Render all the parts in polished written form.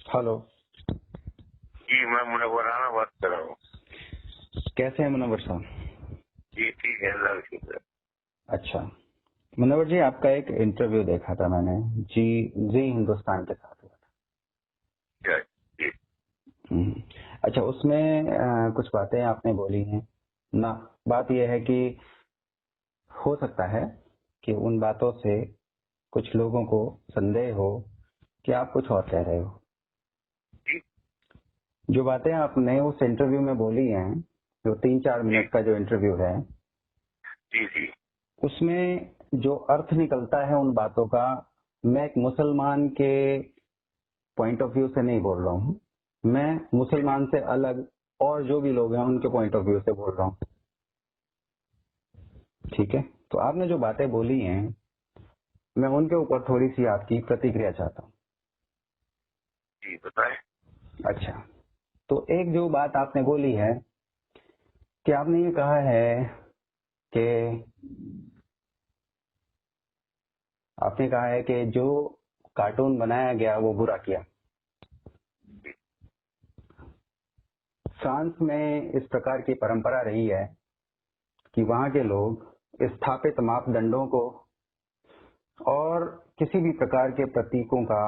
Hello. जी, मैं मुनव्वराना बात कर रहा हूँ। कैसे हैं मुनव्वर साहब? जी ठीक है, अल्लाह का शुक्र है। अच्छा, मुनव्वर जी, आपका एक इंटरव्यू देखा था मैंने, जी हिंदुस्तान के साथ हुआ था। जी हम्म। अच्छा, उसमें कुछ बातें आपने बोली हैं ना। बात यह है कि हो सकता है कि उन बातों से कुछ लोगों को संदेह हो कि आप कुछ और कह रहे हो। जी जो बातें आपने उस इंटरव्यू में बोली हैं, जो 3-4 जी मिनट का जो इंटरव्यू है, जी जी उसमें जो अर्थ निकलता है उन बातों का, मैं एक मुसलमान के पॉइंट ऑफ व्यू से नहीं बोल रहा हूँ, मैं मुसलमान से अलग और जो भी लोग हैं उनके पॉइंट ऑफ व्यू से बोल रहा हूँ। ठीक है, तो आपने जो बातें बोली हैं, मैं उनके ऊपर थोड़ी सी आपकी प्रतिक्रिया चाहता हूँ। जी बताएं। अच्छा, तो एक जो बात आपने बोली है कि आपने ये कहा है कि आपने कहा है कि जो कार्टून बनाया गया वो बुरा किया। फ्रांस में इस प्रकार की परंपरा रही है कि वहां के लोग स्थापित मापदंडों को और किसी भी प्रकार के प्रतीकों का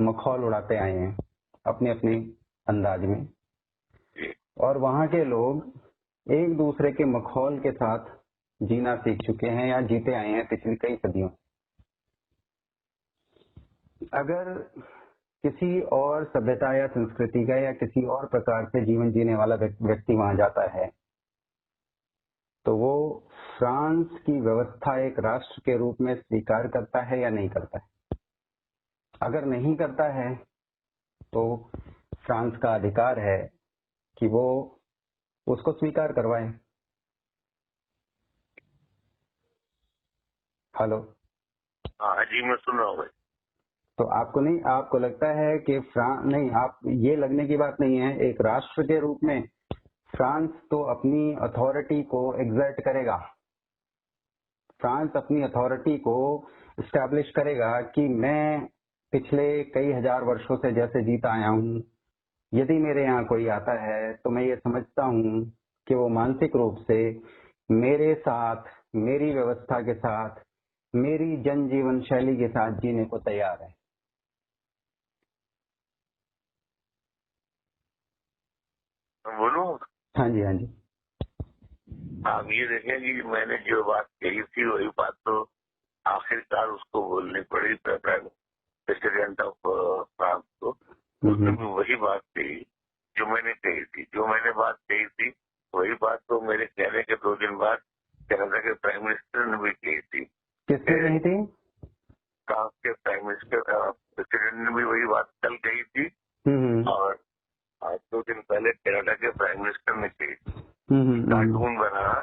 मखौल उड़ाते आए हैं अपने अपने अंदाज में, जी और वहां के लोग एक दूसरे के मखौल के साथ जीना सीख चुके हैं या जीते आए हैं पिछली कई सदियों। अगर किसी और सभ्यता या संस्कृति का या किसी और प्रकार से जीवन जीने वाला व्यक्ति वहां जाता है तो वो फ्रांस की व्यवस्था एक राष्ट्र के रूप में स्वीकार करता है या नहीं करता है। अगर नहीं करता है तो फ्रांस का अधिकार है कि वो उसको स्वीकार करवाए। हेलो। हाँ जी, मैं सुन रहा हूँ भाई। तो आपको नहीं, आपको लगता है कि फ्रांस नहीं, आप ये लगने की बात नहीं है, एक राष्ट्र के रूप में फ्रांस तो अपनी अथॉरिटी को एग्जर्ट करेगा, फ्रांस अपनी अथॉरिटी को स्टैब्लिश करेगा कि मैं पिछले कई हजार वर्षों से जैसे जीता आया हूँ, यदि मेरे यहाँ कोई आता है तो मैं ये समझता हूँ कि वो मानसिक रूप से मेरे साथ, मेरी व्यवस्था के साथ, मेरी जनजीवन शैली के साथ जीने को तैयार है। मैं बोलूँ? हाँ जी, हाँ जी। आप ये देखें कि मैंने जो बात कही थी वही बात तो आखिरकार उसको बोलनी पड़ी प्रेसिडेंट ऑफ फ्रांस को। उसने भी वही बात कही जो मैंने कही थी। जो मैंने बात कही थी वही बात तो मेरे कहने के 2 दिन बाद कनाडा के प्राइम मिनिस्टर ने भी कही थी। किसने कही थी? फ्रांस के प्राइम मिनिस्टर प्रेसिडेंट ने भी वही बात कल कही थी और आज 2 दिन पहले कनाडा के प्राइम मिनिस्टर ने कही थी। कार्टून बनाना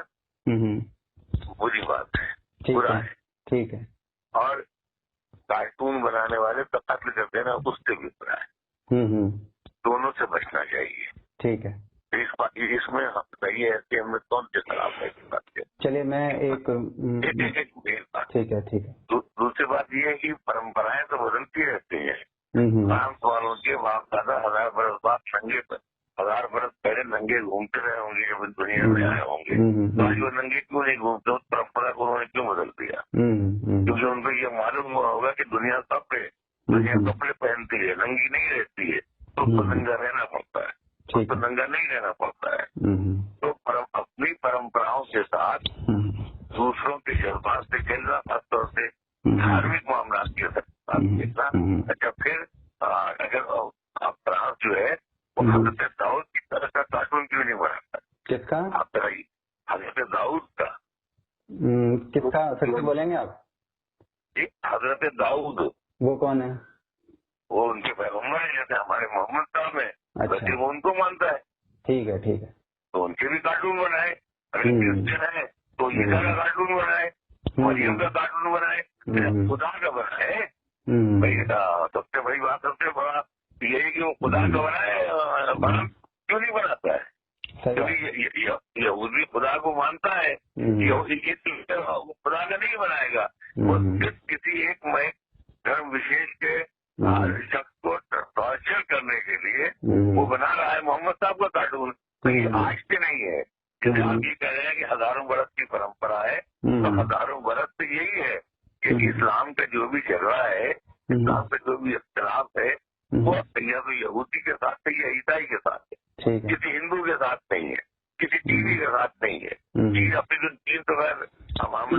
बुरी बात है, बुरा है। ठीक है। और कार्टून बनाने वाले तो कत्ल कर देना उससे भी बुरा है। दोनों से बचना चाहिए। ठीक है। इसमें सही है कि हमने कौन से खराब है की बात है। चलिए मैं एक ठीक है, ठीक है। दूसरी बात यह है कि परंपराएं तो बदलती रहती है। फ्रांस वालों के बाप दादा 1000 बरस बाद नंगे, 1000 बरस पहले नंगे घूमते रहे होंगे जब इस दुनिया में आए होंगे। तो आज वो नंगे क्यों नहीं घूमते? उस परंपरा को उन्होंने क्यों बदल दिया? क्योंकि उनको ये मालूम हुआ होगा कि दुनिया कपड़े पहनती है, नंगी नहीं रहती है, तो उसको नंगा रहना पड़ता है, उसको नंगा नहीं रहना पड़ता है। तो अपनी परंपराओं के साथ दूसरों के जज्बात से खेलना, खासतौर से धार्मिक मामला के साथ खेलना। अच्छा, फिर अगर फ्रांस जो है वो हजरत दाऊद की तरह का कार्टून क्यों नहीं बनाता? किसका? आप हजरत दाऊद का। किसका फिर से बोलेंगे आप? हजरत दाऊद वो कौन है? वो उनके पैगम्बर है, जैसे हमारे मोहम्मद साहब है। वैसे वो उनको मानता है। ठीक है, ठीक है। तो उनके भी कार्टून बनाए। अगर क्रिश्चियन है तो ईसा का कार्टून बनाए, मरियम का कार्टून बनाए, खुदा का बनाए। भाई सबसे बड़ी बात, सबसे बड़ा ये है कि वो खुदा का बनाए, क्यों नहीं बनाता है? क्योंकि यहूदी खुदा को मानता है, खुदा का नहीं बनाएगा। वो किसी एक धर्म विशेष के शख्स को टॉर्चर वो बना रहा है मोहम्मद साहब का कार्टून। तो ये आज से नहीं है, जैसे आप ये कह रहे हैं कि हजारों बरस की परंपरा है, तो हजारों बरस से यही है कि इस्लाम का जो भी चल रहा है, इस्लाम का जो भी इख्तिलाफ है, वो या तो यहूदी के साथ है या ईसाई के साथ है, किसी हिंदू के साथ नहीं है, किसी टीवी के साथ नहीं है। चीज अपनी जो चीज तो हम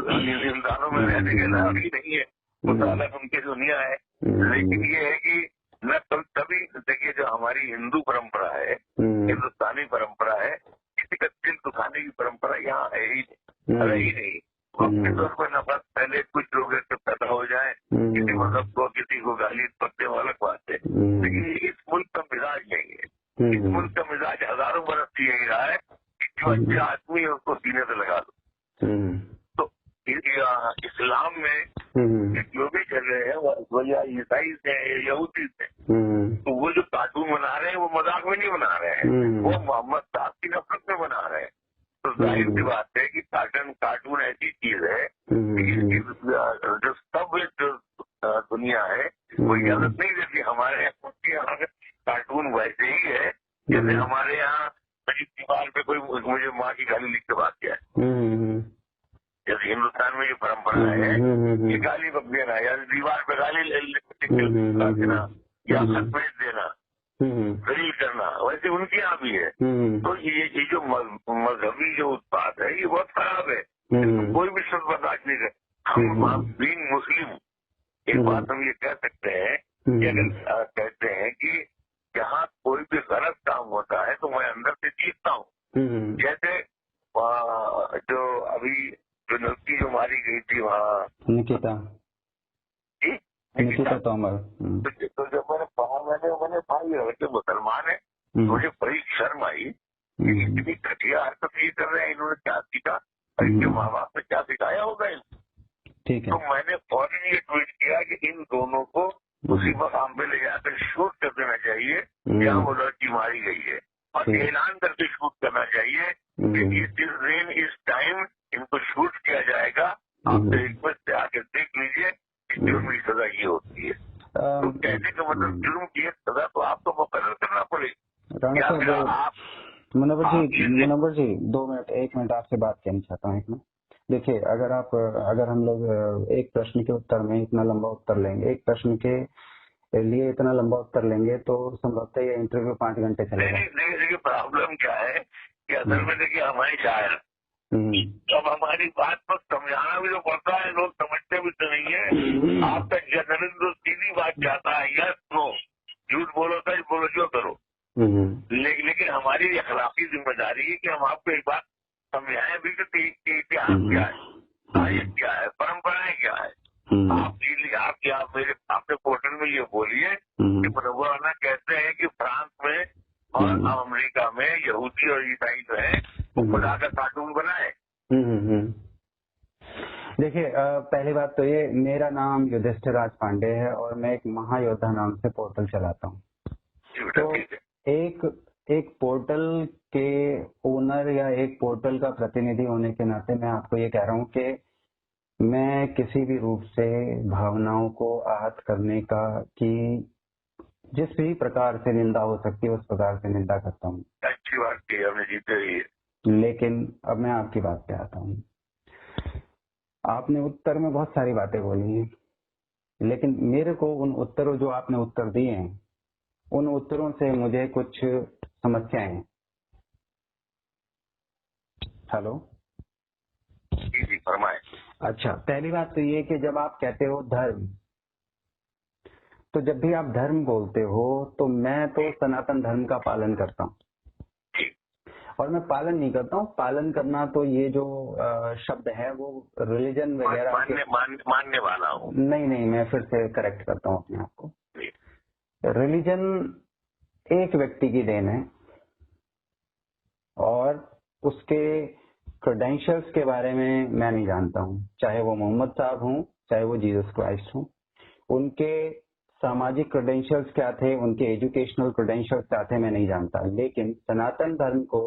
इंसानों में रहने के लायक ही नहीं है, वो तो अलग उनकी दुनिया है। लेकिन ये है कि न तभी देखिए, जो हमारी हिंदू परंपरा है, हिंदुस्तानी परंपरा है, किसी का दिल दुखाने की परंपरा यहाँ है ही नहीं। अपने तौर पर नफरत पहले कुछ लोग ऐसे पैदा हो जाए, किसी मजहब को, किसी को गाली पत्ते वाला बात है, लेकिन इस मुल्क का मिजाज नहीं है। इस मुल्क का मिजाज हजारों बरस से यही रहा है कि जो अच्छा आदमी है उसको सीने से लगा दो। तो इस्लाम में जो भी चल रहे हैं वो या ईसाई से यहूदी से, तो वो जो कार्टून बना रहे हैं वो मजाक में नहीं बना रहे हैं, वो मोहम्मद साहब की नफरत में बना रहे हैं। तो जाहिर सी बात है कि कार्टून ऐसी चीज है कि जो सब जो दुनिया है वो इजाजत नहीं देती। हमारे यहाँ कार्टून वैसे ही है जैसे हमारे यहाँ दीवार पे कोई मुझे माँ की गाली लिख के बात किया है। जैसे हिंदुस्तान में जो परंपरा है ये गाली बक देना या दीवार पे गाली लिख देना या खत भेज देना, दलील करना, वैसे उनके यहाँ भी है। तो ये जो मजहबी जो उत्पाद है ये बहुत खराब है, कोई भी शब्द बर्दाश्त नहीं कर। हम बीइंग मुस्लिम एक बात हम ये कह सकते हैं कि अगर कहते हैं कि जहाँ कोई भी गलत काम होता है तो मैं अंदर से जीतता हूँ। जैसे जो अभी जो लड़की जो मारी गई थी वहाँ निकिता तोमर, तो जब मैंने पढ़ा मैंने भाई लड़के मुसलमान है, मुझे बड़ी शर्म आई कि इतनी घटिया हरकत ये कर रहे हैं, इन्होंने क्या सीखा और इनके माँ बाप ने क्या सिखाया होगा इनको। तो मैंने फौरन ये ट्वीट किया कि इन दोनों को उसी मकाम पे ले जाकर शूट कर देना चाहिए जहाँ वो लड़की मारी गई है, और ऐलान करके शूट करना चाहिए कि इस टाइम इनको शूट किया जाएगा। आप रिक्वेस्ट से आके देख लीजिए कि जुर्म की सजा ये होती है। तो कहने का मतलब जुर्म की सजा तो आपको मुकर्रर करना पड़ेगा। मुनव्वर जी 2 मिनट 1 मिनट आपसे बात करना चाहता हूँ। 1 मिनट देखिए, अगर हम लोग एक प्रश्न के उत्तर में इतना लंबा उत्तर लेंगे, एक प्रश्न के लिए इतना लंबा उत्तर लेंगे तो संभवतः ये इंटरव्यू 5 घंटे चलेगा। देखिए प्रॉब्लम क्या है कि असल में देखिए हमारी शायर अब हमारी बात पर समझाना भी तो पड़ता है, लोग समझते भी तो नहीं है। आप तक जनरल तो सीधी बात चाहता है, यस नो, झूठ बोलो सच बोलो जो करो, लेकिन हमारी अखलाकी जिम्मेदारी है कि हम आपको एक बात समझाएं भी कि इतिहास क्या है, तारीख क्या है, परंपराएं क्या है। आप मेरे आपने पोर्टल में ये बोलिए कि मुनव्वर कहते हैं कि फ्रांस में और अमेरिका में यहूदी और ईसाई जो है वो खुदा का कार्टून बनाए। देखिए, पहली बात तो ये, मेरा नाम युधिष्ठिर राज पांडे है और मैं एक महायोद्धा नाम से पोर्टल चलाता हूँ। तो एक पोर्टल के ओनर या एक पोर्टल का प्रतिनिधि होने के नाते मैं आपको ये कह रहा हूँ कि मैं किसी भी रूप से भावनाओं को आहत करने का कि जिस भी प्रकार से निंदा हो सकती है उस प्रकार से निंदा करता हूँ। अच्छी बात की हमने जीते ही। लेकिन अब मैं आपकी बात पे आता हूँ। आपने उत्तर में बहुत सारी बातें बोली हैं, लेकिन मेरे को उन उत्तरों जो आपने उत्तर दिए हैं उन उत्तरों से मुझे कुछ समस्याएं हैं। हेलो जी फरमाएं। अच्छा, पहली बात तो ये कि जब आप कहते हो धर्म, तो जब भी आप धर्म बोलते हो तो मैं तो सनातन धर्म का पालन करता हूँ, और मैं पालन नहीं करता हूँ, पालन करना तो ये जो शब्द है वो रिलीजन वगैरह मानने वाला हूँ। नहीं, मैं फिर से करेक्ट करता हूँ अपने आप को। रिलीजन एक व्यक्ति की देन है और उसके क्रेडेंशियल्स के बारे में मैं नहीं जानता हूँ, चाहे वो मोहम्मद साहब हों, चाहे वो जीसस क्राइस्ट हों। उनके सामाजिक क्रेडेंशियल्स क्या थे, उनके एजुकेशनल क्रेडेंशियल्स क्या थे, मैं नहीं जानता। लेकिन सनातन धर्म को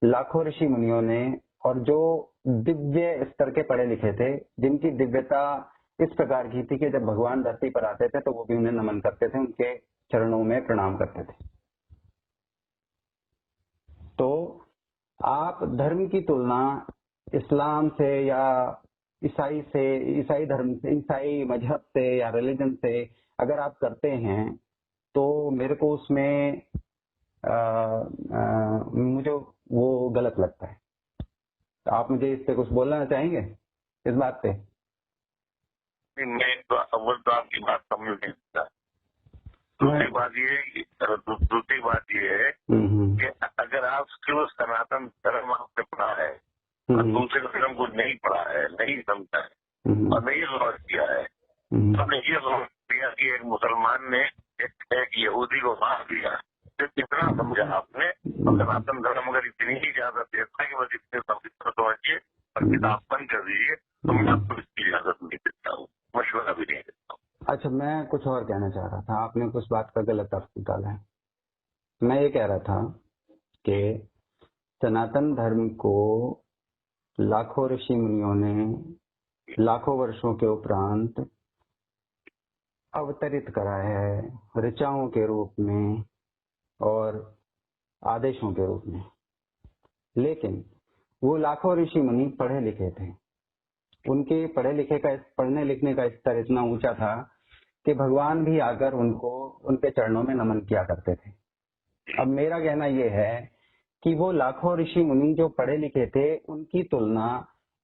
लाखों ऋषि मुनियों ने, और जो दिव्य स्तर के पढ़े लिखे थे, जिनकी दिव्यता इस प्रकार की थी कि जब भगवान धरती पर आते थे तो वो भी उन्हें नमन करते थे, उनके चरणों में प्रणाम करते थे। आप धर्म की तुलना इस्लाम से या ईसाई धर्म से, ईसाई मजहब से या रिलीजन से अगर आप करते हैं तो मेरे को उसमें मुझे वो गलत लगता है। तो आप मुझे इस पे कुछ बोलना चाहेंगे इस बात पे? मैं तो अव्वल तो आपकी बात समझ नहीं सकता। दूसरी बात ये है कि अगर आप सिर्फ सनातन धर्म आपने पढ़ा है और दूसरे धर्म को नहीं पढ़ा है, नहीं समझा है और नहीं गौर किया है, आपने ये गौर किया कि एक मुसलमान ने एक यहूदी को मार दिया, तो कितना समझा आपने? सनातन धर्म अगर इतनी ही ज्यादा देता है कि बस इतने पवित्र समझिए और किताब बंद कर दीजिए, तो मैं आपको इसकी इजाजत नहीं देता हूँ, मशवरा भी नहीं देता हूँ। अच्छा, मैं कुछ और कहना चाह रहा था, आपने कुछ बात का गलत अर्थ निकाला है। मैं ये कह रहा था कि सनातन धर्म को लाखों ऋषि मुनियों ने लाखों वर्षों के उपरांत अवतरित करा है ऋचाओं के रूप में और आदेशों के रूप में, लेकिन वो लाखों ऋषि मुनि पढ़े लिखे थे। उनके पढ़ने लिखने का स्तर इतना ऊंचा था कि भगवान भी आकर उनके चरणों में नमन किया करते थे। अब मेरा कहना यह है कि वो लाखों ऋषि मुनि जो पढ़े लिखे थे, उनकी तुलना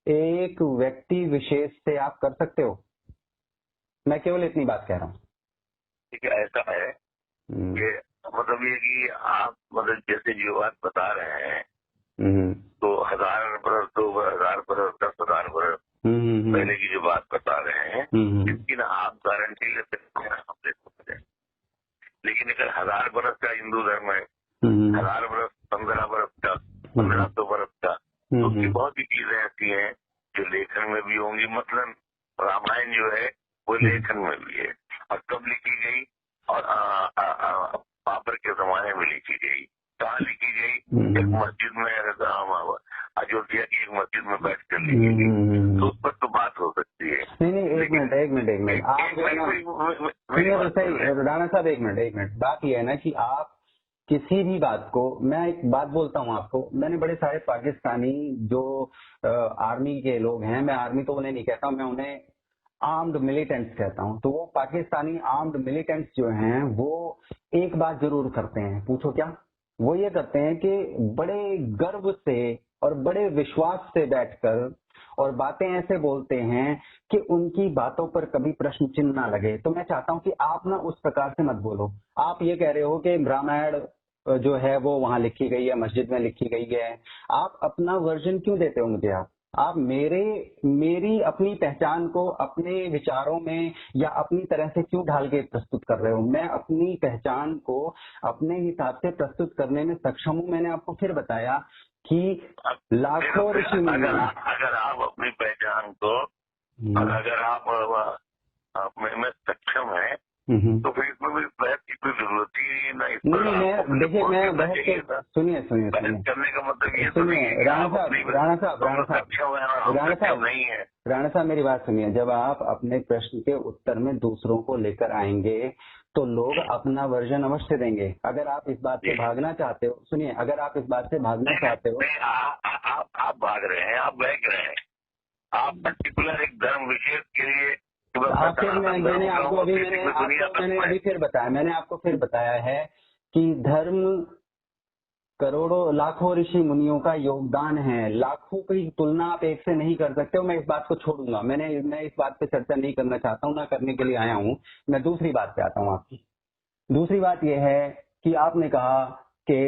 एक व्यक्ति विशेष से आप कर सकते हो? मैं केवल इतनी बात कह रहा हूँ। ठीक है, ऐसा है कि मतलब ये कि आप मतलब जैसे जो बात बता रहे हैं तो 1000 बरस, 2000 बरस, 10,000 बरस पहले की जो बात बता रहे हैं, इसकी ना आप गारंटी ले सकते हैं, लेकिन अगर 1000 बरस का हिंदू धर्म है, 1000 बरस, 15 बरस का, 1500 बरस का, तो उसकी बहुत ही चीजें ऐसी हैं जो लेखन में भी होंगी। मतलब रामायण जो है वो लेखन में भी है, और कब लिखी गई और बाबर के जमाने में लिखी गई, कहाँ लिखी गई? एक मस्जिद में, अयोध्या की एक मस्जिद में बैठ कर लिखी गई, तो उस पर तो बात हो सकती है। नहीं, एक मिनट आप सही राणा साहब, एक मिनट। बात यह है ना कि आप किसी भी बात को, मैं एक बात बोलता हूँ आपको, मैंने बड़े सारे पाकिस्तानी जो आर्मी के लोग हैं, मैं आर्मी तो उन्हें नहीं कहता हूँ, मैं उन्हें आर्म्ड मिलिटेंट्स कहता हूँ। तो वो पाकिस्तानी आर्म्ड मिलिटेंट्स जो हैं वो एक बात जरूर करते हैं, पूछो क्या? वो ये करते हैं कि बड़े गर्व से और बड़े विश्वास से बैठकर और बातें ऐसे बोलते हैं कि उनकी बातों पर कभी प्रश्न चिन्ह ना लगे। तो मैं चाहता हूं कि आप ना उस प्रकार से मत बोलो। आप ये कह रहे हो कि रामायण जो है वो वहां लिखी गई है, मस्जिद में लिखी गई है, आप अपना वर्जन क्यों देते हो मुझे? आप मेरी अपनी पहचान को अपने विचारों में या अपनी तरह से क्यों ढाल के प्रस्तुत कर रहे हो? मैं अपनी पहचान को अपने हिसाब से प्रस्तुत करने में सक्षम हूँ। मैंने आपको फिर बताया कि लाखों ऋषि मुनि, अगर आप अपनी पहचान को अगर आप में सक्षम है तो फिर इसमें भी बहस की कोई जरूरत ही नहीं। देखिए, मैं बहस के सुनिए करने का मतलब ये सुनिए राणा साहब मेरी बात सुनिए। जब आप अपने प्रश्न के उत्तर में दूसरों को लेकर आएंगे तो लोग अपना वर्जन अवश्य देंगे। अगर आप इस बात से भागना चाहते हो, सुनिए, अगर आप इस बात से भागना चाहते हो, आप भाग रहे हैं, आप बहक रहे हैं, आप पर्टिकुलर एक धर्म विशेष के लिए मैंने आपको फिर बताया है कि धर्म करोड़ों लाखों ऋषि मुनियों का योगदान है। लाखों की तुलना आप एक से नहीं कर सकते हो। मैं इस बात को छोड़ूंगा, मैं इस बात पे चर्चा नहीं करना चाहता हूँ, ना करने के लिए आया हूँ। मैं दूसरी बात पे आता हूँ। आपकी दूसरी बात यह है कि आपने कहा कि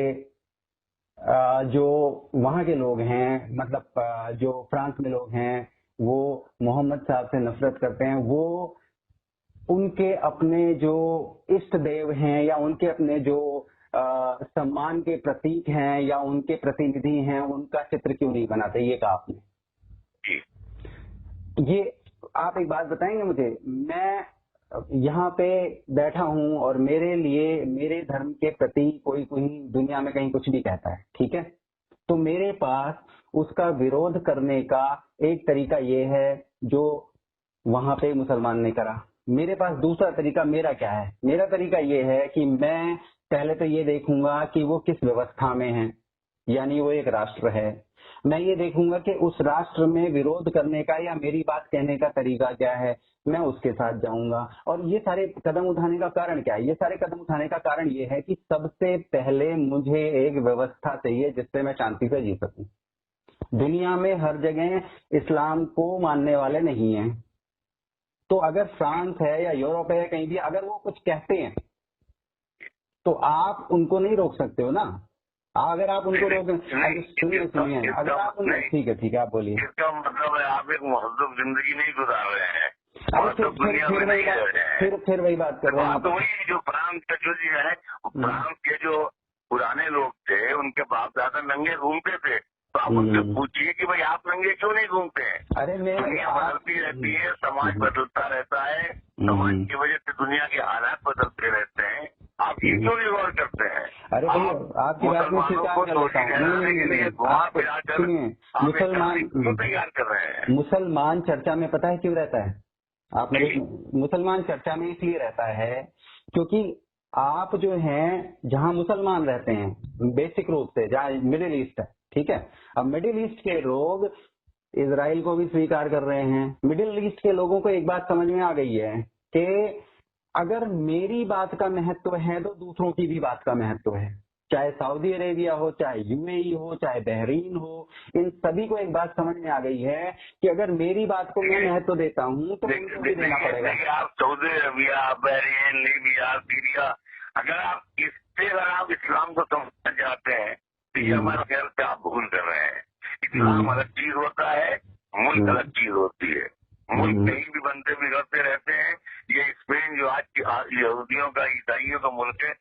जो वहां के लोग हैं, मतलब जो फ्रांस में लोग हैं, वो मोहम्मद साहब से नफरत करते हैं। वो उनके अपने जो इष्ट देव हैं या उनके अपने जो सम्मान के प्रतीक हैं या उनके प्रतिनिधि हैं, उनका चित्र क्यों नहीं बनाते? ये कहा आपने। ये आप एक बात बताएंगे मुझे? मैं यहाँ पे बैठा हूँ और मेरे लिए मेरे धर्म के प्रति कोई दुनिया में कहीं कुछ भी कहता है, ठीक है, तो मेरे पास उसका विरोध करने का एक तरीका ये है जो वहां पे मुसलमान ने करा। मेरे पास दूसरा तरीका मेरा क्या है? मेरा तरीका ये है कि मैं पहले तो ये देखूंगा कि वो किस व्यवस्था में है, यानी वो एक राष्ट्र है। मैं ये देखूंगा कि उस राष्ट्र में विरोध करने का या मेरी बात कहने का तरीका क्या है, मैं उसके साथ जाऊंगा। और ये सारे कदम उठाने का कारण क्या है? ये सारे कदम उठाने का कारण ये है कि सबसे पहले मुझे एक व्यवस्था चाहिए जिससे मैं शांति से जी सकूं। दुनिया में हर जगह इस्लाम को मानने वाले नहीं हैं, तो अगर फ्रांस है या यूरोप है, कहीं भी अगर वो कुछ कहते हैं तो आप उनको नहीं रोक सकते हो ना। अगर आप उनको रोक, सुनिए, अगर आप ठीक है आप बोलिए। इसका मतलब है आप एक महजूब जिंदगी नहीं गुजार रहे हैं। फिर वही बात कर रहे हैं आप। तो वही जो फ्रांस का जो है, फ्रांस के जो पुराने लोग थे उनके बाप दादा नंगे घूमते थे, तो आप उनसे पूछिए कि भाई आप नंगे क्यों नहीं घूमते हैं? अरे दुनिया बदलती रहती है, समाज बदलता रहता है, समाज की वजह से दुनिया के हालात बदलते रहते हैं, आप ये क्यों नहीं गौर करते हैं? अरे भैया आपकी बात में स्वीकार कर लेता हूँ। सुनिए, मुसलमान तैयार कर रहे हैं। मुसलमान चर्चा में पता है क्यों रहता है? आप मेरे, मुसलमान चर्चा में इसलिए रहता है क्योंकि आप जो हैं जहां मुसलमान रहते हैं बेसिक रूप से, जहाँ मिडिल ईस्ट है, ठीक है। अब मिडिल ईस्ट के लोग इजराइल को भी स्वीकार कर रहे हैं। मिडिल ईस्ट के लोगों को एक बात समझ में आ गई है कि अगर मेरी बात का महत्व है तो दूसरों की भी बात का महत्व है। चाहे सऊदी अरेबिया हो, चाहे यूएई हो, चाहे बहरीन हो, इन सभी को एक बात समझ में आ गई है कि अगर मेरी बात को मैं महत्व देता हूँ तो उनको भी देना पड़ेगा। आप Saudi Arabia, Bahrain, Libya, Syria, अगर आप इस्लाम को समझना चाहते हैं तो ये हमारे ख्याल से आप भूल कर रहे हैं। इस्लाम अलग चीज होता है, मुल्क अलग चीज होती है। मुल्क कहीं भी बनते बिगड़ते रहते हैं। ये स्पेन जो आज की यहूदियों का, ईसाइयों का मुल्क है,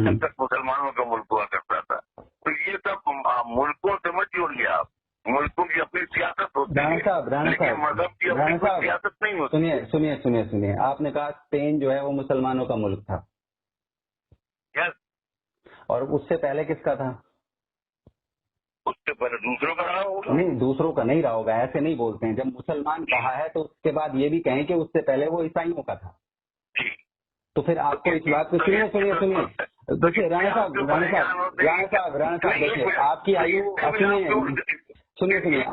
तब तक मुसलमानों का मुल्क हुआ करता था। तो ये सब मुल्कों से मत जोड़िए आप। मुल्कों की अपनी सियासत होती है, लेकिन मजहब की अपनी सियासत नहीं होती। सुनिए, आपने कहा स्पेन जो है वो मुसलमानों का मुल्क था। यस। और उससे पहले किसका था? उससे पहले दूसरों का रहा होगा। नहीं, दूसरों का नहीं रहा होगा, ऐसे नहीं बोलते हैं। जब मुसलमान कहा है तो उसके बाद ये भी कहें कि उससे पहले वो ईसाइयों का था। तो फिर आपको इस बात को सुनिए, देखिए राणा साहब देखिए, आपकी आयु, सुनिए देखिए,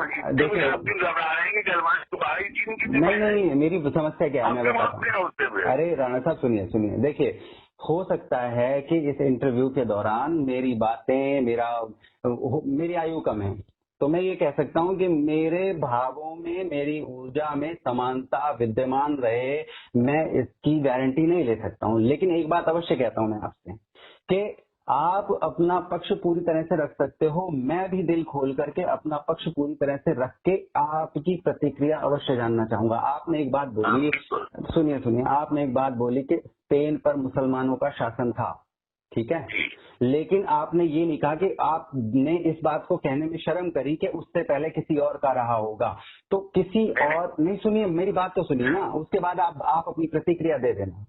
नहीं, मेरी समस्या क्या है मैं बताता हूँ। अरे राणा साहब सुनिए, देखिए, हो सकता है कि इस इंटरव्यू के दौरान मेरी बातें, मेरी आयु कम है, तो मैं ये कह सकता हूँ कि मेरे भावों में, मेरी ऊर्जा में समानता विद्यमान रहे, मैं इसकी गारंटी नहीं ले सकता हूँ। लेकिन एक बात अवश्य कहता हूँ मैं आपसे कि आप अपना पक्ष पूरी तरह से रख सकते हो। मैं भी दिल खोल करके अपना पक्ष पूरी तरह से रख के आपकी प्रतिक्रिया अवश्य जानना चाहूंगा। आपने एक बात बोली, सुनिए, आपने एक बात बोली कि स्पेन पर मुसलमानों का शासन था, ठीक है, लेकिन आपने ये नहीं कहा कि आपने इस बात को कहने में शर्म करी कि उससे पहले किसी और का रहा होगा। तो किसी और नहीं, सुनिए मेरी बात तो सुनिए ना, उसके बाद आप अपनी प्रतिक्रिया दे देना।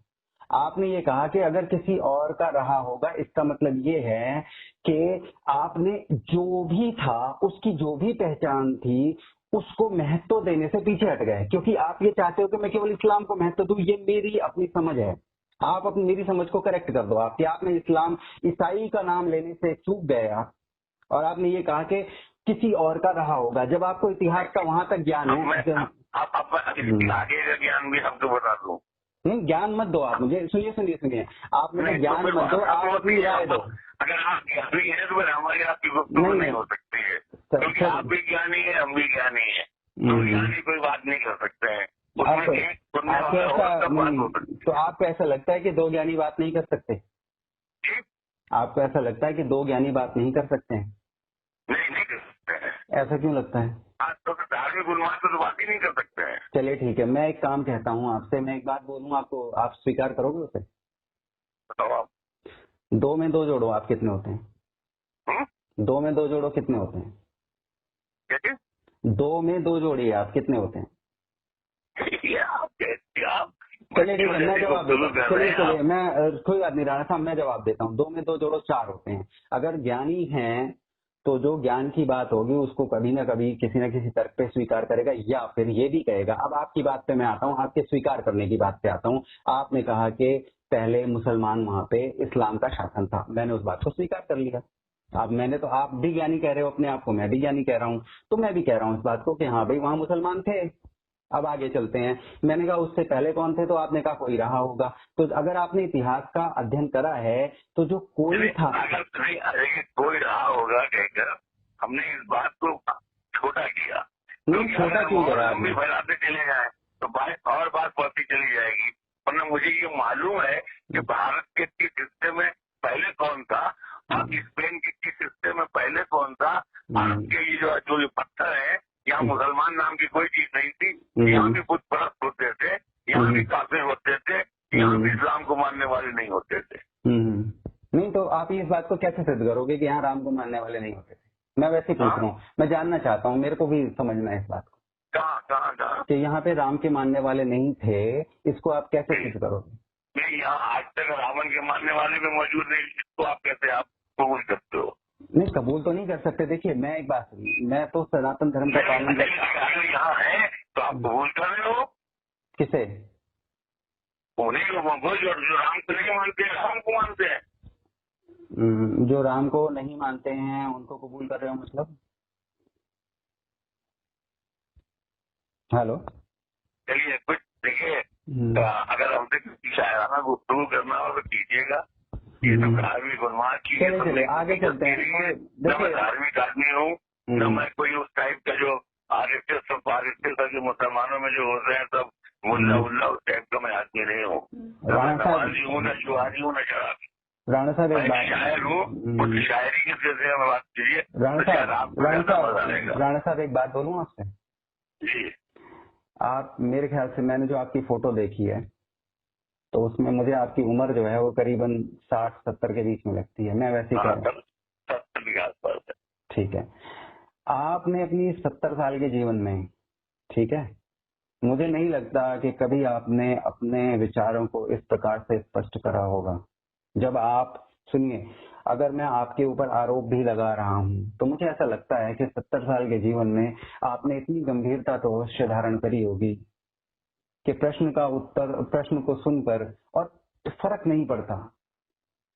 आपने ये कहा कि अगर किसी और का रहा होगा, इसका मतलब ये है कि आपने जो भी था, उसकी जो भी पहचान थी, उसको महत्व देने से पीछे हट गए, क्योंकि आप ये चाहते हो कि मैं केवल इस्लाम को महत्व दूं। ये मेरी अपनी समझ है, आप अपनी मेरी समझ को करेक्ट कर दो आप, कि आपने इस्लाम, ईसाई का नाम लेने से चूक गए आप, और आपने ये कहा कि किसी और का रहा होगा, जब आपको इतिहास का वहां तक ज्ञान है। आगे का ज्ञान भी आपको बता दूं। नहीं, ज्ञान मत दो आप मुझे, सुनिए, आप मुझे ज्ञान मत दो, आप अपनी राय दो। अगर आप ज्ञानी है तो फिर हमारी आपकी गुफ्तगू नहीं हो सकती है, क्योंकि आप भी ज्ञानी है, हम भी ज्ञानी है, तो ज्ञानी कोई बात नहीं कर सकते हैं। तो आपको ऐसा लगता है कि दो ज्ञानी बात नहीं कर सकते? आपको ऐसा लगता है कि दो ज्ञानी बात नहीं कर सकते हैं? नहीं कर सकते हैं। ऐसा क्यों लगता है? आज तो धार्मिक उन्माद तो बात ही नहीं कर सकते हैं। चलिए ठीक है, मैं एक काम कहता हूँ आपसे, मैं एक बात बोलूँ आपको, आप स्वीकार करोगे उसे? बताओ आप। 2 में 2 जोड़ो, आप कितने होते हैं? 2 में 2 जोड़ो, कितने होते हैं? क्या? 2 में 2 जोड़िए, आप कितने होते हैं? चलिए ठीक है, मैं जवाब देता हूँ। चलिए मैं, कोई बात नहीं राणा साहब, मैं जवाब देता हूँ। 2 में 2 जोड़ो 4 होते हैं। अगर ज्ञानी हैं तो जो ज्ञान की बात होगी उसको कभी ना कभी किसी न किसी तर्क पे स्वीकार करेगा, या फिर ये भी कहेगा। अब आपकी बात पे मैं आता हूँ, आपके स्वीकार करने की बात पे आता हूँ। आपने कहा कि पहले मुसलमान वहां पे इस्लाम का शासन था, मैंने उस बात को स्वीकार कर लिया। आप भी ज्ञानी कह रहे हो अपने आप को, मैं भी ज्ञानी कह रहा हूँ, तो मैं भी कह रहा हूँ इस बात को कि हाँ भाई वहाँ मुसलमान थे। अब आगे चलते हैं। मैंने कहा उससे पहले कौन थे, तो आपने कहा कोई रहा होगा। तो अगर आपने इतिहास का अध्ययन करा है तो जो कोई था, अगर कोई रहा होगा कहकर हमने इस बात को छोटा किया, नहीं छोटा क्यों करा आपने, फैलाते चले जाए तो और बात बढ़ती चली जाएगी। वरना मुझे ये मालूम है कि भारत के किस हिस्से में पहले कौन था और स्पेन के किस हिस्से में पहले कौन था। भारत के ये जो पत्थर है, यहाँ मुसलमान नाम की कोई चीज नहीं थी। यहाँ भी बुत परस्त होते थे, यहाँ भी काफिर होते थे, यहाँ भी इस्लाम को मानने वाले नहीं होते थे। नहीं तो आप इस बात को कैसे सिद्ध करोगे कि यहाँ राम को मानने वाले नहीं होते थे? मैं वैसे ही पूछ रहा हूँ, मैं जानना चाहता हूँ, मेरे को भी समझना है इस बात को। कहाँ कि यहाँ पे राम के मानने वाले नहीं थे, इसको आप कैसे सिद्ध करोगे? नहीं, यहाँ आज तक रावण के मानने वाले भी मौजूद नहीं, इसको आप कैसे आप कबूल करते हो? नहीं कबूल तो नहीं कर सकते। देखिए मैं एक बात, मैं तो सनातन धर्म का पालन अगर यहाँ है तो आप कबूल कर रहे हो। किसे? उन्हीं लोगों को जो राम को नहीं मानते, राम को मानते हैं। जो राम को नहीं मानते हैं उनको कबूल कर रहे हो मतलब? हेलो, चलिए कुछ देखिए, अगर हमसे किसी शायराना गुफ्तगू करना हो तो कीजिएगा। ये तो धार्मिक उन्माद की आगे चलते हैं। मैं धार्मिक आदमी हूँ, न मैं कोई उस टाइप का जो आरएसएस जो मुसलमानों में जो होते हैं सब मुल्ला उल्ला उस टाइप का मैं आदमी नहीं हूँ। नमाजी हूँ, न शुहारी हूँ, न शराबी। राणा साहब एक बात, शायर हूँ, कुछ शायरी के सिलसिले में बात कीजिए। राणा साहब एक बात बोलूँ आपसे जी? आप मेरे ख्याल से, मैंने जो आपकी फोटो देखी है तो उसमें मुझे आपकी उम्र जो है वो करीबन 60-70 के बीच में लगती है। मैं वैसे ही कह रहा हूँ 70 के आसपास। ठीक है, आपने अपनी 70 साल के जीवन में, ठीक है, मुझे नहीं लगता कि कभी आपने अपने विचारों को इस प्रकार से स्पष्ट करा होगा। जब आप सुनिए, अगर मैं आपके ऊपर आरोप भी लगा रहा हूं तो मुझे ऐसा लगता है कि 70 साल के जीवन में आपने इतनी गंभीरता तो अवश्य धारण करी होगी कि प्रश्न को सुनकर, और फर्क नहीं पड़ता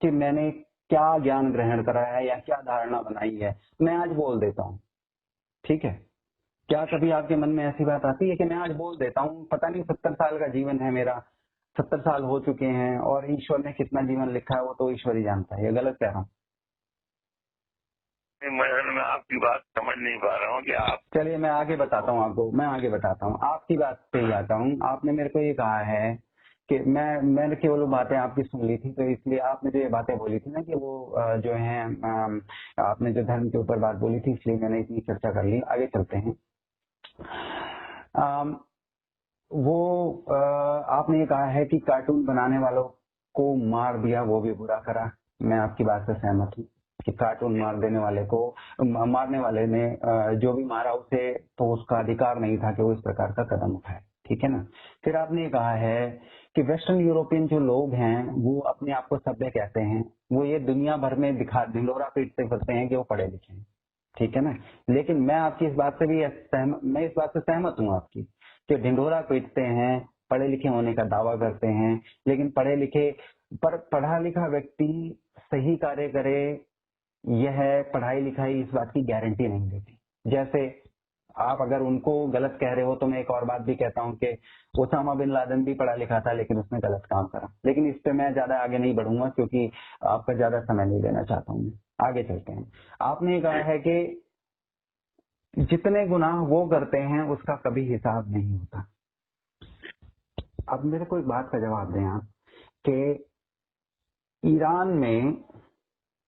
कि मैंने क्या ज्ञान ग्रहण करा है या क्या धारणा बनाई है, मैं आज बोल देता हूँ। ठीक है, क्या कभी आपके मन में ऐसी बात आती है कि मैं आज बोल देता हूँ, पता नहीं 70 साल का जीवन है मेरा, 70 साल हो चुके हैं और ईश्वर ने कितना जीवन लिखा है वो तो ईश्वर ही जानता है। ये गलत कह रहा हूँ? मैं आपकी बात समझ नहीं पा रहा हूँ कि आप, चलिए मैं आगे बताता हूँ आपको, मैं आगे बताता हूँ, आपकी बात पे ही आता हूँ। आपने मेरे को ये कहा है कि मैंने केवल बातें आपकी सुन ली थी, तो इसलिए आपने जो ये बातें बोली थी ना कि वो जो है आपने जो धर्म के ऊपर बात बोली थी, इसलिए मैंने इतनी चर्चा कर ली। आगे चलते हैं। आपने ये कहा है कि कार्टून बनाने वालों को मार दिया वो भी बुरा करा। मैं आपकी बात से सहमत हूँ कि कार्टून मारने वाले ने जो भी मारा उसे तो उसका अधिकार नहीं था कि वो इस प्रकार का कदम उठाए। ठीक है ना। फिर आपने ये कहा है कि वेस्टर्न यूरोपियन जो लोग हैं वो अपने आप को सभ्य कहते हैं, वो ये दुनिया भर में ढिंढोरा पीटते फिरते हैं कि वो पढ़े लिखे हैं। ठीक है ना। लेकिन मैं आपकी इस बात से भी मैं इस बात से सहमत हूँ आपकी कि ढिंढोरा पीटते हैं, पढ़े लिखे होने का दावा करते हैं, लेकिन पढ़ा लिखा व्यक्ति सही कार्य करे, यह पढ़ाई लिखाई इस बात की गारंटी नहीं देती। जैसे आप अगर उनको गलत कह रहे हो तो मैं एक और बात भी कहता हूँ कि ओसामा बिन लादेन भी पढ़ा लिखा था लेकिन उसने गलत काम करा। लेकिन इस पे मैं ज्यादा आगे नहीं बढ़ूंगा क्योंकि आपका ज्यादा समय नहीं देना चाहता हूँ। आगे चलते हैं। आपने कहा है कि जितने गुनाह वो करते हैं उसका कभी हिसाब नहीं होता। अब मेरे को एक बात का जवाब दें आप कि ईरान में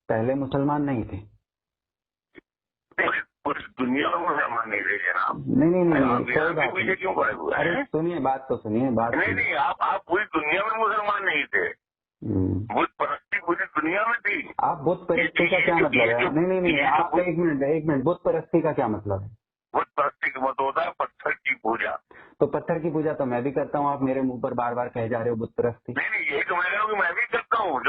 पहले मुसलमान नहीं थे। पूरी दुनिया में मुसलमान नहीं थे जनाब। नहीं कोई बात नहीं। क्यों पड़े हुए? अरे सुनिए, बात तो सुनिए। बात नहीं, आप पूरी दुनिया में मुसलमान नहीं थे। बुत परस्ती पूरी दुनिया में थी। आप बुत परस्ती का क्या मतलब है? नहीं आप एक मिनट, बुत परस्ती का क्या मतलब है? बुत परस्ती का मतलब होता है पत्थर की पूजा। तो पत्थर की पूजा तो मैं भी करता हूँ, आप मेरे मुंह पर बार बार कह जा रहे हो बुत परस्ती। नहीं यही तो मैं भी करता हूँ।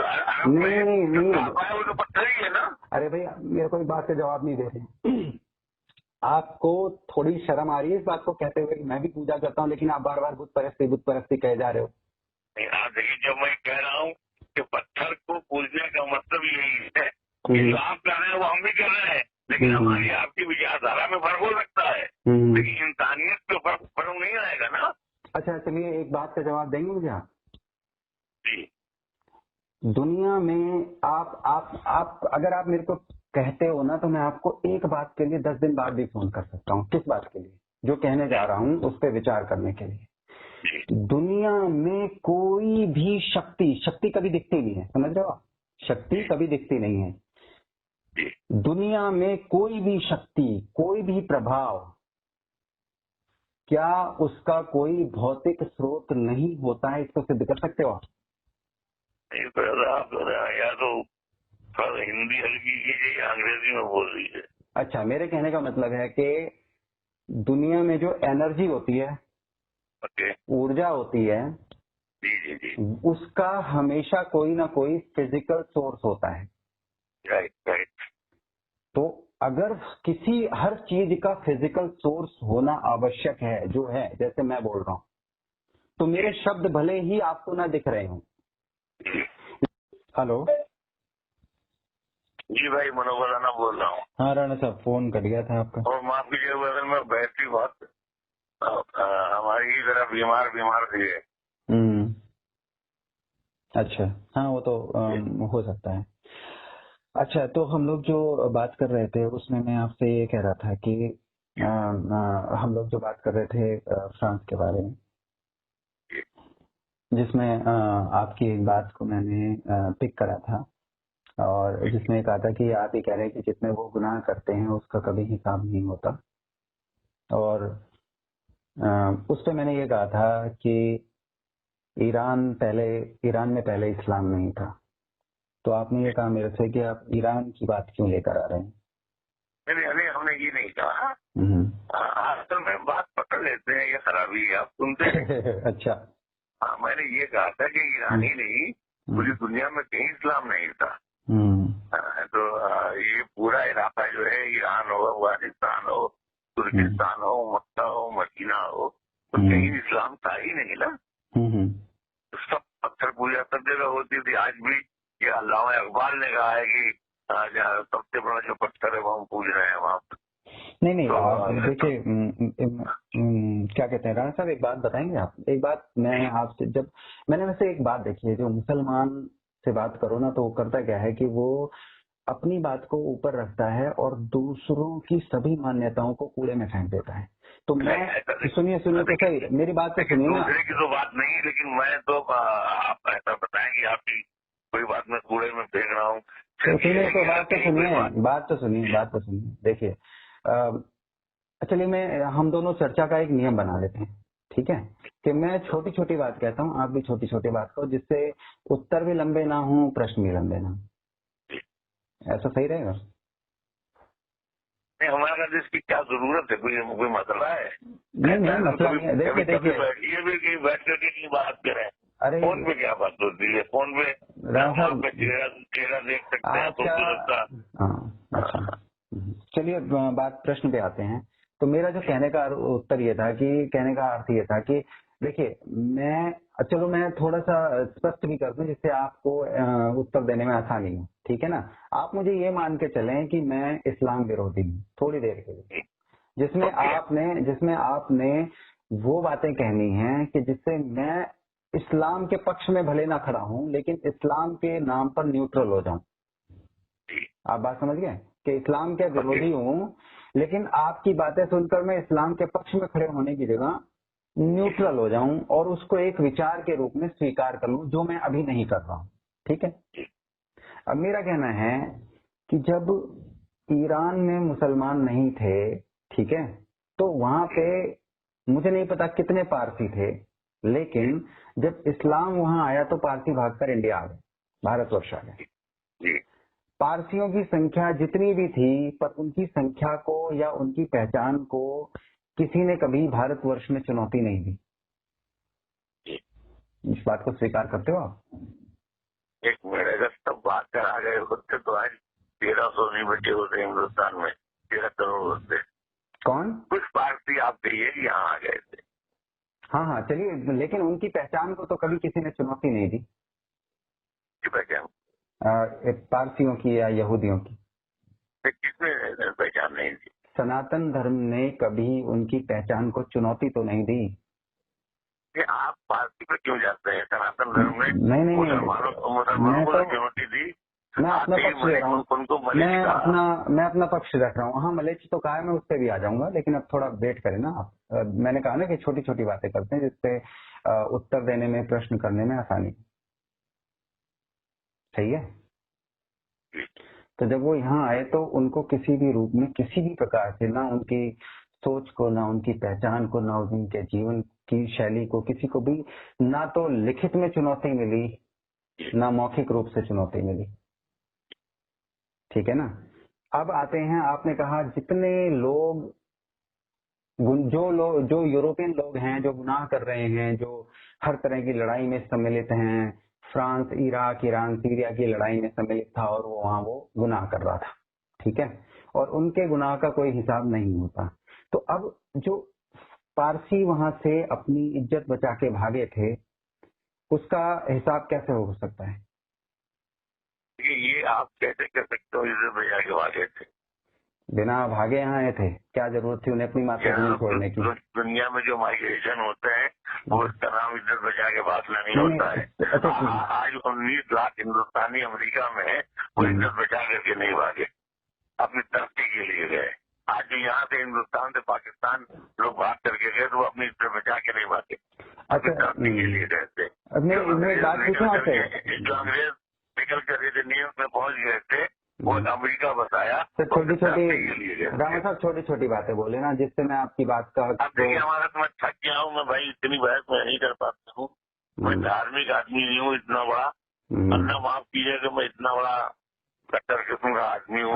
नहीं वो तो पत्थर ही है ना। अरे भाई मेरे को बात का जवाब नहीं दे रहे। आपको थोड़ी शर्म आ रही है इस बात को कहते हुए कि मैं भी पूजा करता हूँ, लेकिन आप बार बार बुत परस्ती कह जा रहे हो। देखिए, जब मैं कह रहा हूँ कि पत्थर को पूजने का मतलब यही है कि जो आप कह रहे हैं वो लेकिन हमारी आपकी विचारधारा में फर्क हो सकता है, लेकिन इंसानियत पे फर्क नहीं आएगा ना। अच्छा चलिए, एक बात का जवाब देंगे मुझे आप? जी। दुनिया में आप अगर आप मेरे को कहते हो ना, तो मैं आपको एक बात के लिए 10 दिन बाद भी फोन कर सकता हूँ। किस बात के लिए? जो कहने जा रहा हूँ उस पर विचार करने के लिए। दुनिया में कोई भी शक्ति कभी दिखती नहीं है, समझ रहे हो आप? शक्ति कभी दिखती नहीं है। दुनिया में कोई भी शक्ति, कोई भी प्रभाव, क्या उसका कोई भौतिक स्रोत नहीं होता है? इसको सिद्ध कर सकते हो आप? आप या तो हिंदी हल्की कीजिए या अंग्रेजी में बोल रही है। अच्छा, मेरे कहने का मतलब है कि दुनिया में जो एनर्जी होती है, ऊर्जा होती है, जी, उसका हमेशा कोई ना कोई फिजिकल सोर्स होता है। राइट। तो अगर हर चीज का फिजिकल सोर्स होना आवश्यक है, जो है, जैसे मैं बोल रहा हूँ, तो मेरे शब्द भले ही आपको ना दिख रहे हों। हेलो जी भाई, मनोहर राणा बोल रहा हूँ। हाँ राणा साहब, फोन कट गया था आपका। और माफ कीजिएगा, अगर मैं बैटरी बहुत हमारी तरफ बीमार थी। अच्छा, हाँ वो तो हो सकता है। अच्छा, तो हम लोग जो बात कर रहे थे उसमें मैं आपसे ये कह रहा था कि हम लोग जो बात कर रहे थे फ्रांस के बारे में, जिसमें आपकी एक बात को मैंने पिक करा था, और जिसमें कहा था कि आप ये कह रहे हैं कि जितने वो गुनाह करते हैं उसका कभी हिसाब नहीं होता। और उस पे मैंने ये कहा था कि ईरान में पहले इस्लाम नहीं था। तो आपने ये कहा मेरे से कि आप ईरान की बात क्यों लेकर आ रहे हैं? नहीं, हमने ये नहीं कहा। आजकल में बात पकड़ लेते हैं, ये खराबी है, आप सुनते हैं। अच्छा। मैंने ये कहा था कि ईरान ही नहीं, पूरी दुनिया में कहीं इस्लाम नहीं था। तो ये पूरा इलाका जो है, ईरान हो, अफगानिस्तान हो, तुर्किस्तान हो, मक्का हो, मदीना हो, तो कहीं इस्लाम था ही नहीं ना। सब पत्थर पूजा सब जगह होती थी। आज भी ये अल्लामा इकबाल ने कहा है कि सबसे बड़ा जो पत्थर है वो हम पूज रहे हैं वहाँ पर। नहीं, तो देखिए, क्या कहते हैं राणा साहब, एक बात बताएंगे आप? एक बात मैं आपसे, जब मैंने वैसे एक बात देखी है, जो मुसलमान से बात करो ना, तो वो करता क्या है कि वो अपनी बात को ऊपर रखता है और दूसरों की सभी मान्यताओं को कूड़े में फेंक देता है। तो मैं सुनिए तो सही, मेरी बात तो सुनिए ना। दूसरे की तो बात नहीं, लेकिन मैं तो आप ऐसा बताएं कि आपकी कोई बात में कूड़े में फेंक रहा हूँ। बात तो सुनिए। देखिए, चलिए हम दोनों चर्चा का एक नियम बना लेते हैं, ठीक है? कि मैं छोटी छोटी बात कहता हूँ, आप भी छोटी छोटी बात कहो, जिससे उत्तर भी लंबे ना हो, प्रश्न भी लंबे ना हो। ऐसा सही रहेगा? नहीं, हमारा इसकी क्या जरूरत है? कोई मसला है? नहीं, मसला नहीं है। देखिए बैठिए भी कहीं बैठ करके की बात करें। अरे फोन पे क्या बात होती है? फोन पे चेहरा देख सकते हैं, खूबसूरत का। अच्छा, चलिए बात प्रश्न पे आते हैं। तो मेरा जो कहने का उत्तर ये था कि कहने का अर्थ ये था कि देखिए, मैं थोड़ा सा स्पष्ट भी कर दूं, जिससे आपको उत्तर देने में आसानी हो, ठीक है ना? आप मुझे ये मान के चलें कि मैं इस्लाम विरोधी हूँ थोड़ी देर के लिए, जिसमें आपने वो बातें कहनी है कि जिससे मैं इस्लाम के पक्ष में भले ना खड़ा हूँ, लेकिन इस्लाम के नाम पर न्यूट्रल हो जाऊं। आप बात समझ गए कि इस्लाम के विरोधी हूँ, लेकिन आपकी बातें सुनकर मैं इस्लाम के पक्ष में खड़े होने की जगह न्यूट्रल हो जाऊं और उसको एक विचार के रूप में स्वीकार कर लूं, जो मैं अभी नहीं कर रहा हूं, ठीक है? अब मेरा कहना है कि जब ईरान में मुसलमान नहीं थे, ठीक है, तो वहां पे मुझे नहीं पता कितने पारसी थे, लेकिन जब इस्लाम वहां आया तो पारसी भागकर इंडिया आ गए, भारतवर्ष आ गए। पारसियों की संख्या जितनी भी थी, पर उनकी संख्या को या उनकी पहचान को किसी ने कभी भारतवर्ष में चुनौती नहीं दी। इस बात को स्वीकार करते हो आप? एक मिनट, अगर सब बात कर आ गए होते तो आज 1300 नहीं बचे होते हिंदुस्तान में, 13 करोड़ होते। कौन? कुछ पारसी आप कहिए यहाँ आ गए थे। हाँ, चलिए, लेकिन उनकी पहचान को तो कभी किसी ने चुनौती नहीं दी। पहचान पारसियों की या यहूदियों की? किसने पहचान नहीं दी? सनातन धर्म ने कभी उनकी पहचान को चुनौती तो नहीं दी। कि आप पार्टी पे क्यों जाते हैं? सनातन धर्म ने नहीं मुसलमानों को चुनौती दी। मैं अपना पक्ष ले रहा हूँ, उनको मैं अपना पक्ष रख रहा हूँ। हाँ, मलेच्छ तो कहा है, मैं उस पर भी आ जाऊंगा, लेकिन अब थोड़ा वेट करें ना आप। मैंने कहा ना कि छोटी छोटी बातें करते हैं जिससे उत्तर देने में, प्रश्न करने में आसानी। सही है। तो जब वो यहाँ आए तो उनको किसी भी रूप में, किसी भी प्रकार से, ना उनकी सोच को, ना उनकी पहचान को, ना उनके जीवन की शैली को, किसी को भी ना तो लिखित में चुनौती मिली, ना मौखिक रूप से चुनौती मिली। ठीक है ना। अब आते हैं, आपने कहा जितने लोग, जो यूरोपियन लोग हैं, जो गुनाह कर रहे हैं, जो हर तरह की लड़ाई में सम्मिलित हैं, फ्रांस, इराक, ईरान, सीरिया की लड़ाई में सम्मिलित था और वो वहां वो गुनाह कर रहा था। ठीक है। और उनके गुनाह का कोई हिसाब नहीं होता। तो अब जो पारसी वहां से अपनी इज्जत बचा के भागे थे, उसका हिसाब कैसे हो सकता है? ये आप कैसे कर सकते हो? इज्जत बचा के भागे थे? बिना भागे यहाँ आए थे, क्या जरूरत थी उन्हें अपनी मातृभूमि छोड़ने की? दुनिया में जो माइग्रेशन होते हैं वो उसका नाम इज्जत बचा के भागना नहीं होता है। आज 19 लाख हिंदुस्तानी अमेरिका में है, वो इज्जत बचा करके नहीं भागे, अपनी तरक्की के लिए गए। आज जो यहाँ से हिंदुस्तान से पाकिस्तान लोग भाग करके गए तो वो अपनी इज्जत बचा के नहीं भागे, अपनी तरक्की के लिए गए थे। जो अंग्रेज निकल करके न्यूयॉर्क में पहुंच गए थे, वो अमेरिका बताया। तो छोटी छोटी रामा साहब, छोटी छोटी बातें बोले ना, जिससे मैं आपकी बात का। अब देखिए, हमारा तो मैं थक गया हूँ, मैं भाई इतनी बहस मैं नहीं कर पाता हूँ। मैं धार्मिक आदमी नहीं हूँ इतना बड़ा, अन्ना माफ कीजिएगा, मैं इतना बड़ा कट्टर किस्म का आदमी हूँ।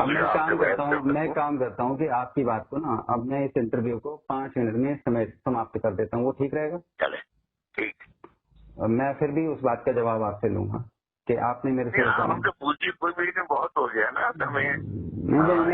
मैं काम करता हूँ कि आपकी बात को ना, अब मैं इस इंटरव्यू को 5 मिनट में समाप्त कर देता हूँ, वो ठीक रहेगा? चले, ठीक। मैं फिर भी उस बात का जवाब आपसे लूंगा कि आपने मेरे से बहुत हो गया ना। मैं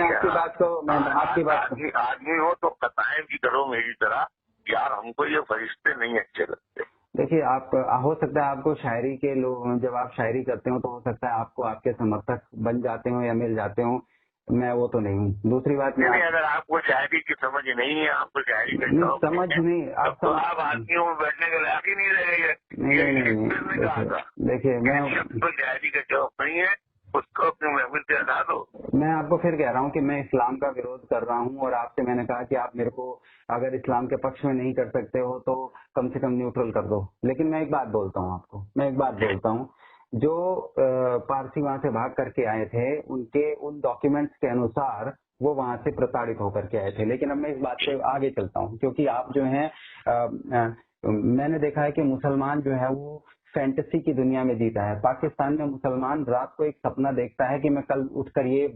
आपकी बात को, मैं आपकी बात, आदमी हो तो कथाएं भी करो मेरी तरह। यार, हमको ये फरिश्ते नहीं अच्छे लगते। देखिए, आप, हो सकता है आपको शायरी के लोग, जब आप शायरी करते हो तो हो सकता है आपको आपके समर्थक बन जाते हो या मिल जाते हो, मैं वो तो नहीं हूँ। दूसरी बात, नहीं, अगर आपको शायरी की समझ नहीं है, आपको शायरी का समझ नहीं, आप आदमियों में बैठने के लायक ही नहीं रहे। देखिए, मैं शायरी का शौक नहीं है, उसको अपने महफिल से हटा दो। मैं आपको फिर कह रहा हूँ कि मैं इस्लाम का विरोध कर रहा हूँ, और आपसे मैंने कहा कि आप मेरे को अगर इस्लाम के पक्ष में नहीं कर सकते हो तो कम से कम न्यूट्रल कर दो। लेकिन मैं एक बात बोलता हूँ आपको, जो पारसी वहां से भाग करके आए थे, उनके उन डॉक्यूमेंट्स के अनुसार वो वहां से प्रताड़ित होकर के आए थे। लेकिन अब मैं इस बात पे आगे चलता हूँ, क्योंकि आप जो है, मैंने देखा है कि मुसलमान जो है वो फैंटेसी की दुनिया में जीता है। पाकिस्तान में मुसलमान रात को एक सपना देखता है कि मैं कल उठकर ये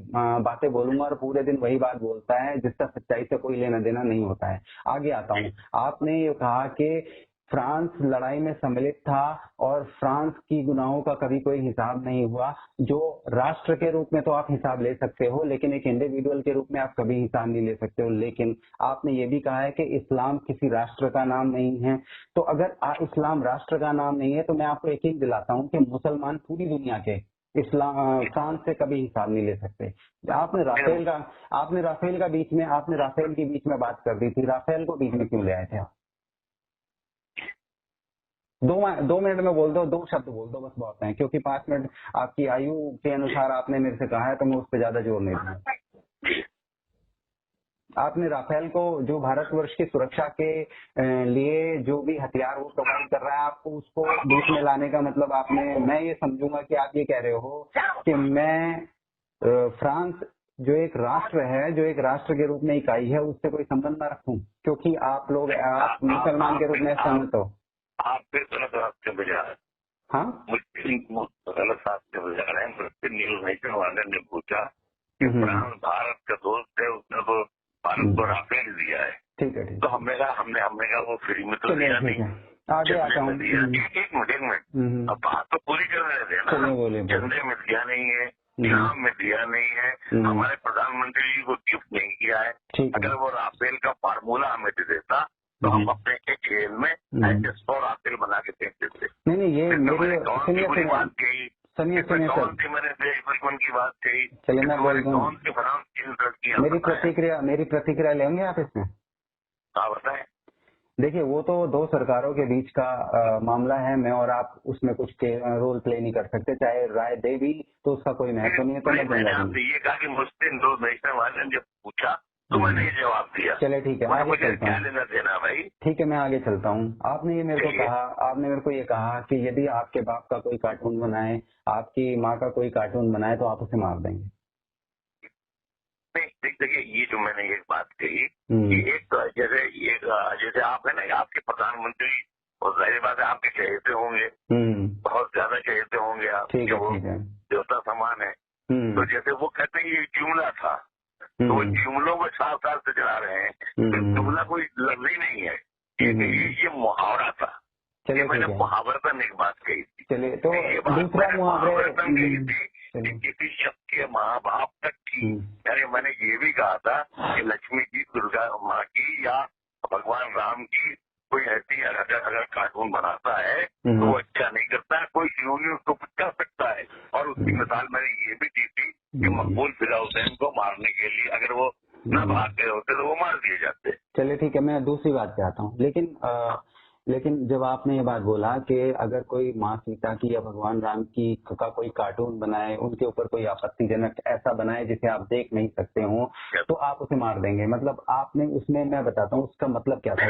बातें बोलूंगा, और पूरे दिन वही बात बोलता है जिसका सच्चाई से कोई लेना देना नहीं होता है। आगे आता हूँ। आपने ये कहा कि फ्रांस लड़ाई में सम्मिलित था और फ्रांस की गुनाहों का कभी कोई हिसाब नहीं हुआ। जो राष्ट्र के रूप में तो आप हिसाब ले सकते हो, लेकिन एक इंडिविजुअल के रूप में आप कभी हिसाब नहीं ले सकते हो। लेकिन आपने ये भी कहा है कि इस्लाम किसी राष्ट्र का नाम नहीं है। तो अगर इस्लाम राष्ट्र का नाम नहीं है, तो मैं आपको यकीन दिलाता हूँ कि मुसलमान पूरी दुनिया के इस्लाम फ्रांस से कभी हिसाब नहीं ले सकते। आपने राफेल के बीच में बात कर दी थी, राफेल को बीच में क्यों ले आए थे आप? 2 मिनट में बोल दो, 2 शब्द बोल दो, बस बहुत है, क्योंकि 5 मिनट आपकी आयु के अनुसार आपने मेरे से कहा है, तो मैं उस पर ज्यादा जोर नहीं दूंगा। आपने राफेल को, जो भारतवर्ष की सुरक्षा के लिए जो भी हथियार वो प्रोवाइड कर रहा है, आपको उसको बीच में लाने का मतलब मैं ये समझूंगा कि आप ये कह रहे हो कि मैं फ्रांस जो एक राष्ट्र है, जो एक राष्ट्र के रूप में इकाई है, उससे कोई संबंध न रखूं, क्योंकि आप मुसलमान के रूप में सहमत हो। आप फिर गलत रास्ते पे जा रहे हैं। हाँ, गलत रास्ते पे जा रहे हैं। न्यूज नेशन वाले ने पूछा कि फ्रांस भारत का दोस्त है, उसने तो भारत को राफेल दिया है। ठीक है। तो हमने कहा वो फ्री में तो दिया नहीं। आगे आता हूँ। एक मिनट, अब बात तो पूरी करने देना। चंदे में दिया नहीं है, इनाम में दिया नहीं है, हमारे प्रधानमंत्री जी को गिफ्ट नहीं किया है। अगर वो राफेल का फार्मूला हमें दे देता तो हम अपने खेल में और राफेल बना के फेंक देते। नहीं, ये मेरी बात कही, मैंने देश दुश्मन की बात कही, चलिए मैं बोल कौन सी फ्रांस की इंटरेस्ट किया। मेरी प्रतिक्रिया लेंगे आप इसमें? हाँ बताएं। देखिए, वो तो दो सरकारों के बीच का मामला है, मैं और आप उसमें कुछ रोल प्ले नहीं कर सकते, चाहे राय दे भी तो उसका कोई महत्व नहीं है। तो मैंने आपसे ये कहा कि मुझसे दो नेशनल वाले ने जब पूछा तो मैंने ये जवाब दिया। चले ठीक है, आगे चलता क्या लेना देना भाई। ठीक है, मैं आगे चलता हूँ। आपने मेरे को ये कहा कि यदि आपके बाप का कोई कार्टून बनाए, आपकी माँ का कोई कार्टून बनाए तो आप उसे मार देंगे। देखिए, ये जो मैंने एक बात कही, ये एक जैसे आप है ना, आपके प्रधानमंत्री और जाहिर बात है आपके चहेते होंगे, बहुत ज्यादा चहेते होंगे आप, वो देवता समान है। तो जैसे वो कहते हैं ये जुमला था, तो वो जुमलों को 7 साल से चला रहे हैं, तो जुमला कोई लफ्ज ही नहीं है, ये मुहावरा था। ये मैंने मुहावरतन एक बात कही थी। चलिए, तो दूसरा मुहावरतन कही थी किसी शख्स के माँ बाप तक की। यानी मैंने ये भी कहा था कि लक्ष्मी जी, दुर्गा माँ की या भगवान राम की कोई ऐसी अगर कार्टून बनाता है तो वो अच्छा नहीं करता है, कोई यूं उसको कर सकता है। और उसकी मिसाल मैंने ये भी दी थी कि मकबूल फिदा हुसैन को मारने के लिए अगर वो न भाग गए होते तो वो मार दिए जाते। चलिए ठीक है, मैं दूसरी बात पे आता हूँ। लेकिन जब आपने ये बात बोला कि अगर कोई माँ सीता की या भगवान राम की का कोई कार्टून बनाए, उनके ऊपर कोई आपत्तिजनक ऐसा बनाए जिसे आप देख नहीं सकते हो, तो आप उसे मार देंगे, मतलब आपने उसमें, मैं बताता हूँ उसका मतलब क्या था।